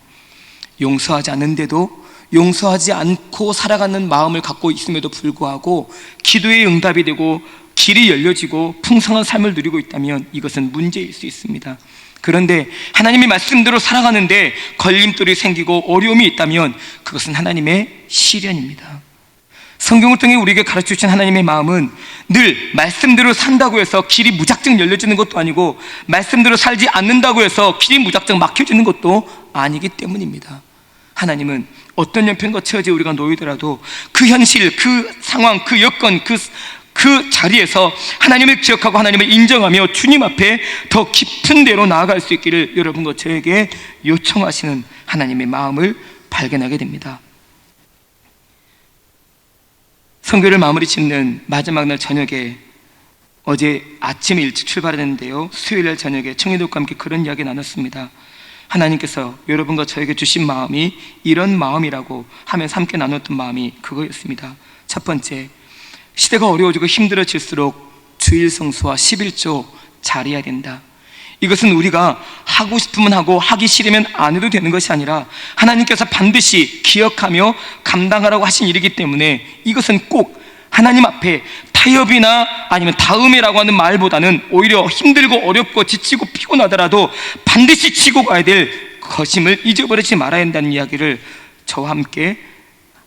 용서하지 않는데도 용서하지 않고 살아가는 마음을 갖고 있음에도 불구하고 기도의 응답이 되고 길이 열려지고 풍성한 삶을 누리고 있다면 이것은 문제일 수 있습니다. 그런데 하나님의 말씀대로 살아가는데 걸림돌이 생기고 어려움이 있다면 그것은 하나님의 시련입니다. 성경을 통해 우리에게 가르쳐주신 하나님의 마음은 늘 말씀대로 산다고 해서 길이 무작정 열려지는 것도 아니고 말씀대로 살지 않는다고 해서 길이 무작정 막혀지는 것도 아니기 때문입니다. 하나님은 어떤 형편과 처지에 우리가 놓이더라도 그 현실, 그 상황, 그 여건, 그 자리에서 하나님을 기억하고 하나님을 인정하며 주님 앞에 더 깊은 데로 나아갈 수 있기를 여러분과 저에게 요청하시는 하나님의 마음을 발견하게 됩니다. 선교를 마무리 짓는 마지막 날 저녁에 어제 아침에 일찍 출발했는데요, 수요일날 저녁에 청년들과 함께 그런 이야기 나눴습니다. 하나님께서 여러분과 저에게 주신 마음이 이런 마음이라고 하면서 함께 나눴던 마음이 그거였습니다. 첫 번째, 시대가 어려워지고 힘들어질수록 주일 성수와 11조 잘해야 된다. 이것은 우리가 하고 싶으면 하고 하기 싫으면 안 해도 되는 것이 아니라 하나님께서 반드시 기억하며 감당하라고 하신 일이기 때문에 이것은 꼭 하나님 앞에 타협이나 아니면 다음에라고 하는 말보다는 오히려 힘들고 어렵고 지치고 피곤하더라도 반드시 치고 가야 될 것임을 잊어버리지 말아야 한다는 이야기를 저와 함께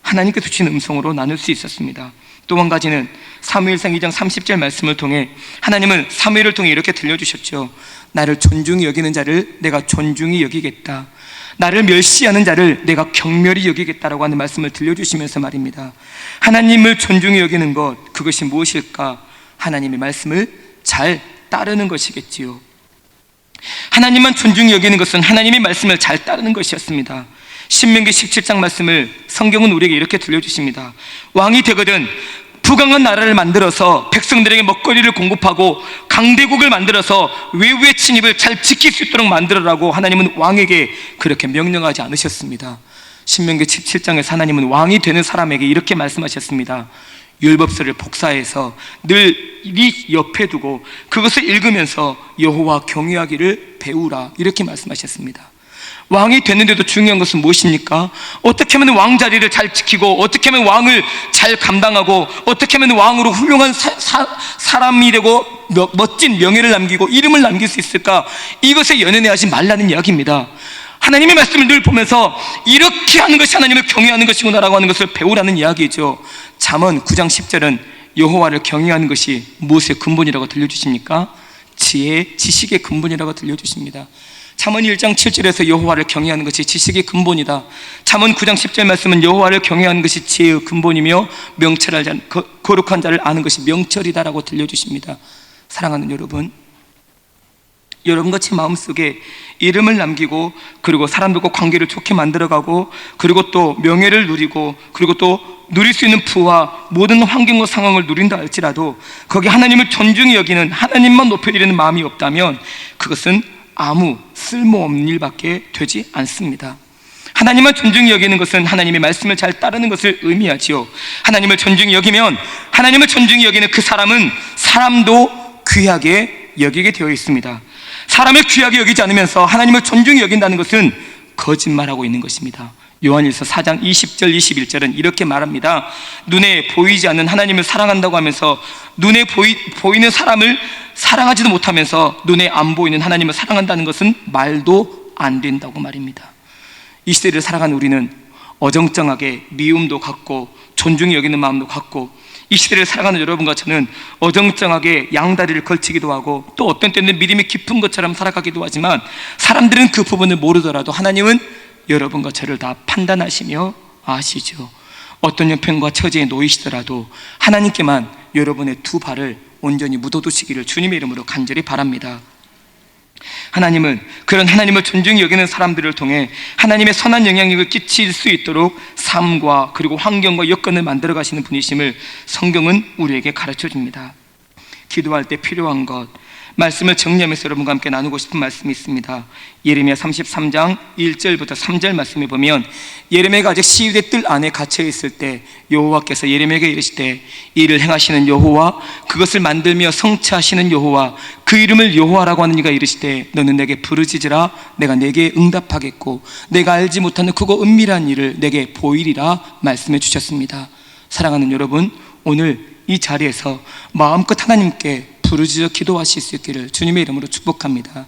하나님께서 주신 음성으로 나눌 수 있었습니다. 또 한 가지는 사무엘상 2장 30절 말씀을 통해 하나님은 사무엘을 통해 이렇게 들려주셨죠. 나를 존중히 여기는 자를 내가 존중히 여기겠다. 나를 멸시하는 자를 내가 경멸히 여기겠다라고 하는 말씀을 들려주시면서 말입니다. 하나님을 존중히 여기는 것, 그것이 무엇일까? 하나님의 말씀을 잘 따르는 것이겠지요. 하나님만 존중히 여기는 것은 하나님의 말씀을 잘 따르는 것이었습니다. 신명기 17장 말씀을 성경은 우리에게 이렇게 들려주십니다. 왕이 되거든 부강한 나라를 만들어서 백성들에게 먹거리를 공급하고 강대국을 만들어서 외부의 침입을 잘 지킬 수 있도록 만들어라고 하나님은 왕에게 그렇게 명령하지 않으셨습니다. 신명기 17장에서 하나님은 왕이 되는 사람에게 이렇게 말씀하셨습니다. 율법서를 복사해서 늘 네 옆에 두고 그것을 읽으면서 여호와 경외하기를 배우라, 이렇게 말씀하셨습니다. 왕이 됐는데도 중요한 것은 무엇입니까? 어떻게 하면 왕자리를 잘 지키고 어떻게 하면 왕을 잘 감당하고 어떻게 하면 왕으로 훌륭한 사람이 되고 멋진 명예를 남기고 이름을 남길 수 있을까? 이것에 연연해하지 말라는 이야기입니다. 하나님의 말씀을 늘 보면서 이렇게 하는 것이 하나님을 경외하는 것이구나라고 하는 것을 배우라는 이야기죠. 잠언 9장 10절은 여호와를 경외하는 것이 무엇의 근본이라고 들려주십니까? 지혜, 지식의 근본이라고 들려주십니다. 잠언 1장 7절에서 여호와를 경외하는 것이 지식의 근본이다. 잠언 9장 10절 말씀은 여호와를 경외하는 것이 지혜의 근본이며 거룩한 자를 아는 것이 명철이다라고 들려주십니다. 사랑하는 여러분, 여러분과 제 마음속에 이름을 남기고 그리고 사람들과 관계를 좋게 만들어가고 그리고 또 명예를 누리고 그리고 또 누릴 수 있는 부와 모든 환경과 상황을 누린다 할지라도 거기 하나님을 존중히 여기는, 하나님만 높여드리는 마음이 없다면 그것은 아무 쓸모없는 일밖에 되지 않습니다. 하나님을 존중히 여기는 것은 하나님의 말씀을 잘 따르는 것을 의미하지요. 하나님을 존중히 여기면 하나님을 존중히 여기는 그 사람은 사람도 귀하게 여기게 되어 있습니다. 사람을 귀하게 여기지 않으면서 하나님을 존중히 여긴다는 것은 거짓말하고 있는 것입니다. 요한일서 4장 20절 21절은 이렇게 말합니다. 눈에 보이지 않는 하나님을 사랑한다고 하면서 눈에 보이는 사람을 사랑하지도 못하면서 눈에 안 보이는 하나님을 사랑한다는 것은 말도 안 된다고 말입니다. 이 시대를 살아가는 우리는 어정쩡하게 미움도 갖고 존중히 여기는 마음도 갖고, 이 시대를 살아가는 여러분과 저는 어정쩡하게 양다리를 걸치기도 하고 또 어떤 때는 믿음이 깊은 것처럼 살아가기도 하지만 사람들은 그 부분을 모르더라도 하나님은 여러분과 저를 다 판단하시며 아시죠. 어떤 형편과 처지에 놓이시더라도 하나님께만 여러분의 두 발을 온전히 묻어두시기를 주님의 이름으로 간절히 바랍니다. 하나님은 그런 하나님을 존중히 여기는 사람들을 통해 하나님의 선한 영향력을 끼칠 수 있도록 삶과 그리고 환경과 여건을 만들어 가시는 분이심을 성경은 우리에게 가르쳐 줍니다. 기도할 때 필요한 것, 말씀을 정리하면서 여러분과 함께 나누고 싶은 말씀이 있습니다. 예레미야 33장 1절부터 3절 말씀에 보면 예레미야가 아직 시위대 뜰 안에 갇혀 있을 때 여호와께서 예레미야에게 이르시되 이를 행하시는 여호와 그것을 만들며 성취하시는 여호와 그 이름을 여호와라고 하는 이가 이르시되 너는 내게 부르짖으라 내가 내게 응답하겠고 내가 알지 못하는 크고 은밀한 일을 내게 보이리라 말씀해 주셨습니다. 사랑하는 여러분, 오늘 이 자리에서 마음껏 하나님께 부르짖어 기도하실 수 있기를 주님의 이름으로 축복합니다.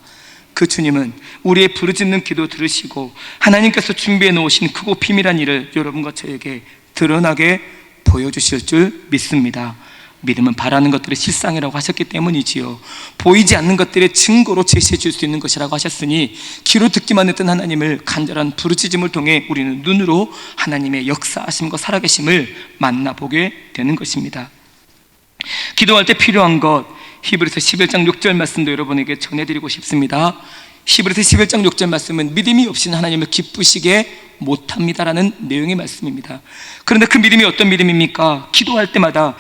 그 주님은 우리의 부르짖는 기도 들으시고 하나님께서 준비해 놓으신 크고 비밀한 일을 여러분과 저에게 드러나게 보여주실 줄 믿습니다. 믿음은 바라는 것들의 실상이라고 하셨기 때문이지요. 보이지 않는 것들의 증거로 제시해 줄 수 있는 것이라고 하셨으니 귀로 듣기만 했던 하나님을 간절한 부르짖음을 통해 우리는 눈으로 하나님의 역사하심과 살아계심을 만나보게 되는 것입니다. 기도할 때 필요한 것, 히브리서 11장 6절 말씀도 여러분에게 전해드리고 싶습니다. 히브리서 11장 6절 말씀은 믿음이 없이는 하나님을 기쁘시게 못합니다라는 내용의 말씀입니다. 그런데 그 믿음이 어떤 믿음입니까? 기도할 때마다,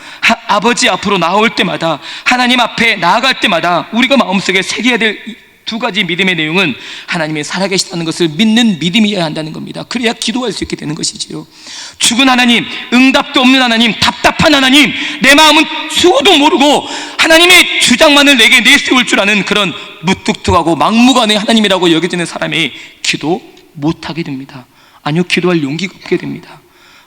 아버지 앞으로 나올 때마다, 하나님 앞에 나아갈 때마다 우리가 마음속에 새겨야 될 두 가지 믿음의 내용은 하나님이 살아계시다는 것을 믿는 믿음이어야 한다는 겁니다. 그래야 기도할 수 있게 되는 것이지요. 죽은 하나님, 응답도 없는 하나님, 답답한 하나님, 내 마음은 수도 모르고 하나님의 주장만을 내게 내세울 줄 아는 그런 무뚝뚝하고 막무가내 하나님이라고 여겨지는 사람이 기도 못하게 됩니다. 아니요, 기도할 용기가 없게 됩니다.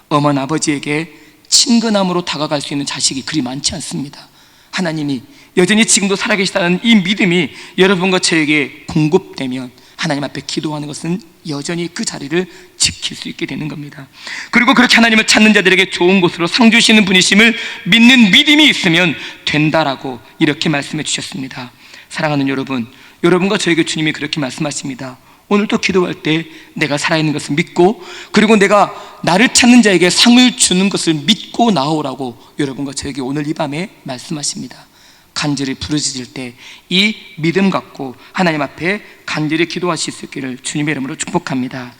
엄한 아버지에게 친근함으로 다가갈 수 있는 자식이 그리 많지 않습니다. 하나님이 여전히 지금도 살아계시다는 이 믿음이 여러분과 저에게 공급되면 하나님 앞에 기도하는 것은 여전히 그 자리를 지킬 수 있게 되는 겁니다. 그리고 그렇게 하나님을 찾는 자들에게 좋은 곳으로 상 주시는 분이심을 믿는 믿음이 있으면 된다라고 이렇게 말씀해 주셨습니다. 사랑하는 여러분, 여러분과 저에게 주님이 그렇게 말씀하십니다. 오늘도 기도할 때 내가 살아있는 것을 믿고, 그리고 내가 나를 찾는 자에게 상을 주는 것을 믿고 나오라고 여러분과 저에게 오늘 이 밤에 말씀하십니다. 간절히 부르짖을 때 이 믿음 갖고 하나님 앞에 간절히 기도하실 수 있기를 주님의 이름으로 축복합니다.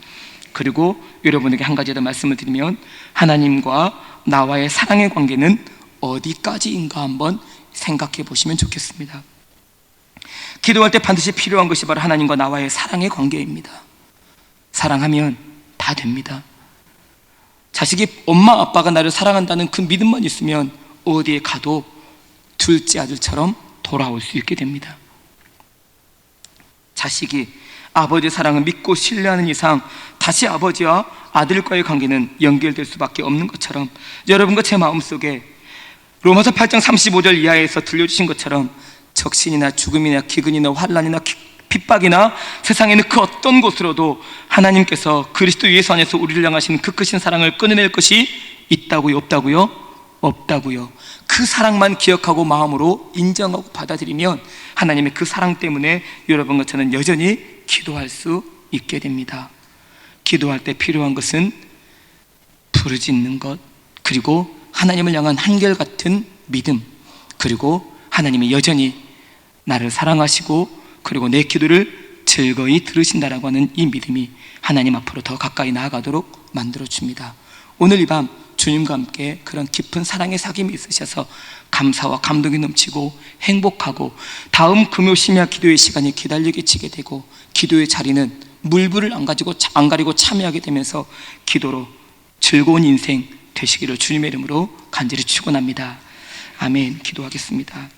그리고 여러분에게 한 가지 더 말씀을 드리면, 하나님과 나와의 사랑의 관계는 어디까지인가 한번 생각해 보시면 좋겠습니다. 기도할 때 반드시 필요한 것이 바로 하나님과 나와의 사랑의 관계입니다. 사랑하면 다 됩니다. 자식이 엄마 아빠가 나를 사랑한다는 그 믿음만 있으면 어디에 가도 둘째 아들처럼 돌아올 수 있게 됩니다. 자식이 아버지의 사랑을 믿고 신뢰하는 이상 다시 아버지와 아들과의 관계는 연결될 수밖에 없는 것처럼, 여러분과 제 마음속에 로마서 8장 35절 이하에서 들려주신 것처럼 적신이나 죽음이나 기근이나 환난이나 핍박이나 세상에는 그 어떤 곳으로도 하나님께서 그리스도 예수 안에서 우리를 향하신 그 크신 사랑을 끊어낼 것이 있다고요? 없다고요? 없다고요. 그 사랑만 기억하고 마음으로 인정하고 받아들이면 하나님의 그 사랑 때문에 여러분과 저는 여전히 기도할 수 있게 됩니다. 기도할 때 필요한 것은 부르짖는 것, 그리고 하나님을 향한 한결같은 믿음, 그리고 하나님이 여전히 나를 사랑하시고 그리고 내 기도를 즐거이 들으신다라고 하는 이 믿음이 하나님 앞으로 더 가까이 나아가도록 만들어줍니다. 오늘 이 밤 주님과 함께 그런 깊은 사랑의 사귐이 있으셔서 감사와 감동이 넘치고 행복하고 다음 금요 심야 기도의 시간이 기다리게 지게 되고, 기도의 자리는 물불을 안 가리고 참여하게 되면서 기도로 즐거운 인생 되시기를 주님의 이름으로 간절히 축원합니다. 아멘. 기도하겠습니다.